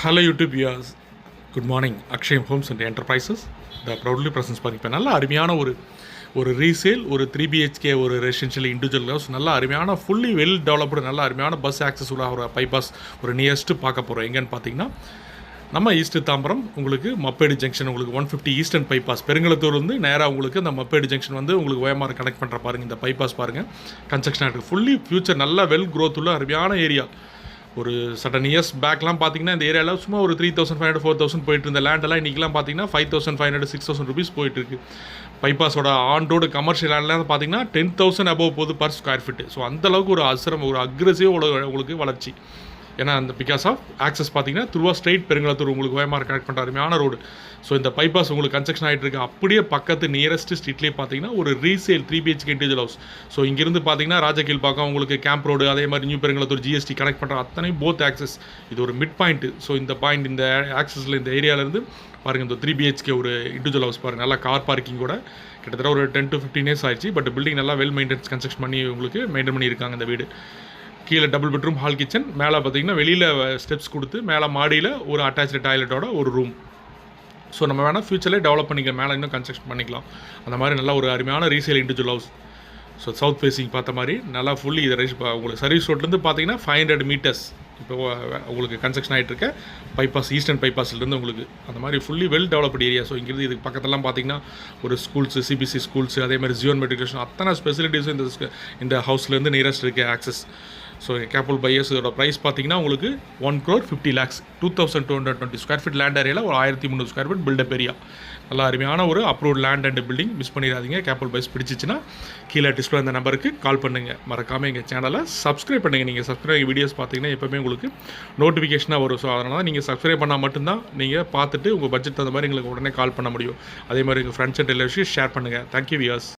Hello YouTube viewers. Good morning. Akshayam Homes and Enterprises. The proudly presents பண்ணி இப்போ நல்ல அருமையான ஒரு ரீசேல் ஒரு 3BHK ஒரு ரெசிடென்ஷியல் இண்டிவிஜுவல் ஹவுஸ் நல்ல அருமையான ஃபுல்லி வெல் டெவலப்டு நல்ல அருமையான பஸ் ஆக்சஸ் உள்ள ஒரு பைபாஸ் ஒரு நியர்ஸ்ட்டு பார்க்க போகிறோம். எங்கன்னு பார்த்தீங்கன்னா நம்ம ஈஸ்ட் தாம்பரம் உங்களுக்கு மப்பேடு ஜங்ஷன் உங்களுக்கு 150 ஈஸ்டர்ன் பைபாஸ் பெருங்கலத்தூர்லேருந்து நேராக உங்களுக்கு அந்த மப்பேடு ஜங்ஷன் வந்து உங்களுக்கு ஓஎம்ஆர் கனெக்ட் பண்ணுற பாருங்கள். இந்த பைபாஸ் பாருங்கள் கன்ஸ்ட்ரக்ஷன் ஆகிருக்கு. ஃபுல்லி ஃபியூச்சர் நல்ல வெல் க்ரோத் உள்ள அருமையான ஏரியா. ஒரு சடன் இயர்ஸ் பேக்லாம் பார்த்தீங்கன்னா இந்த ஏரியாவில் சும்மா ஒரு 3500 4000 போயிட்டு இருந்த லேண்டெல்லாம் இன்றைக்கெலாம் பார்த்தீங்கன்னா 5500 6000 ருபீஸ் போயிட்டுருக்கு. பைபாஸோட ஆன் ரோடு கமர்ஷியல் லேண்ட்லாம் பார்த்தீங்கன்னா 10,000 அபோவ் போகுது பர் ஸ்கொயர் ஃபீட்டு. ஸோ அந்தளவுக்கு ஒரு அக்ரெசிவ் உங்களுக்கு வளர்ச்சி. ஏன்னா அந்த பிகாஸ் ஆஃப் ஆக்சஸ் பார்த்தீங்கன்னா த்ரூவா ஸ்ட்ரெயிட் பெருங்கலத்தூர் உங்களுக்கு ஓஎம்ஆர் கனெக்ட் பண்ணுற அருமையான ரோடு. ஸோ இந்த பைபாஸ் உங்களுக்கு கன்ஸ்ட்ரக்ஷன் ஆகிட்டு இருக்கு. அப்படியே பக்கத்து நியரஸ்ட் ஸ்ட்ரீட்லேயே பார்த்தீங்கன்னா ஒரு resale 3BHK individual house. So இங்கிருந்து பார்த்தீங்கன்னா ராஜகீழ் பார்க்க உங்களுக்கு கேம்ப் ரோடு அதே மாதிரி நியூ பெருங்கலத்தூர் GST கனெக்ட் பண்ணுற அத்தனை போத் ஆக்சஸ். இது ஒரு மிட் பாயிண்ட்டு. ஸோ இந்த பாயிண்ட் இந்த ஆக்சஸில் இந்த ஏரியாவிலேருந்து பாருங்கள் இந்த 3BHK ஒரு இண்டிவிஜுவல் ஹவுஸ் பாருங்கள். நல்லா கார் பார்க்கிங் கூட கிட்டத்தட்ட ஒரு 10 to 15 years ஆயிடுச்சு. பட் பில்டிங் நல்லா வெல் மெயின்டெனன்ஸ் கன்ஸ்ட்ரக்ஷன் பண்ணி உங்களுக்கு மெயின்டைன் பண்ணியிருக்காங்க. இந்த வீடு கீழே டபுள் பெட்ரூம் ஹால் கிச்சன், மேலே பார்த்தீங்கன்னா வெளியில் ஸ்டெப்ஸ் கொடுத்து மேலே மாடியில் ஒரு அட்டாச்சு டாய்லெட்டோட ஒரு ரூம். ஸோ நம்ம வேணால் ஃபியூச்சரில் டெவலப் பண்ணிக்கலாம், மேலே இன்னும் கன்ஸ்ட்ரக்ஷன் பண்ணிக்கலாம். அந்த மாதிரி நல்ல ஒரு அருமையான resale individual house. So south facing பார்த்த மாதிரி நல்லா ஃபுல்லி இதை உங்களுக்கு சர்வீஸ் ரோட்லேருந்து பார்த்தீங்கன்னா 500 மீட்டர்ஸ் இப்போ உங்களுக்கு கன்ஸ்ட்ரக்ஷன் ஆகிட்டு இருக்க பைபாஸ் ஈஸ்டர்ன் பைபாஸ்லேருந்து உங்களுக்கு அந்த மாதிரி fully well developed area. So இங்கிருந்து இதுக்கு பக்கத்துலாம் பார்த்தீங்கன்னா ஒரு ஸ்கூல்ஸு CBSE ஸ்கூல்ஸு அதே மாதிரி ஜியோன் மெட்ரிகுலேஷன் அத்தனை ஸ்பெசிலிட்டிஸும் இந்த ஹவுஸ்லேருந்து நியரஸ்ட் இருக்குது ஆக்சஸ். ஸோ கேபிள் பையர்ஸ் இதோட ப்ரைஸ் பார்த்தீங்கன்னா உங்களுக்கு 1,50,00,000 2220 ஸ்கொயர் ஃபீட் லேண்ட் ஏரியாவில் ஒரு 1300 ஸ்கொயர் ஃபீட் பில்டப் ஏரியா. நல்லா அருமையான ஒரு approved land and building. Miss பண்ணிடாதீங்க. கேபிள் பைஸ் பிடிச்சிச்சின்னா கீழே டிஸ்பிளே அந்த நம்பருக்கு கால் பண்ணுங்கள். மறக்காமல் எங்கள் சேனலை சப்ஸ்கிரைப் பண்ணுங்கள். நீங்கள் சப்ஸ்கிரைப் வீடியோஸ் பார்த்தீங்கன்னா எப்போவுமே உங்களுக்கு நோட்டிஃபிகேஷனாக வரும். ஸோ அதனால் நீங்கள் சப்ஸ்கிரைப் பண்ணால் மட்டும்தான் நீங்கள் பார்த்துட்டு உங்கள் பட்ஜெட் அந்த மாதிரி எங்களுக்கு உடனே கால் பண்ண முடியும். அதே மாதிரி உங்கள் ஃப்ரெண்ட்ஸ் அண்ட் ரிலேட்டிவ்ஸ் ஷேர் பண்ணுங்கள். Thank you wears.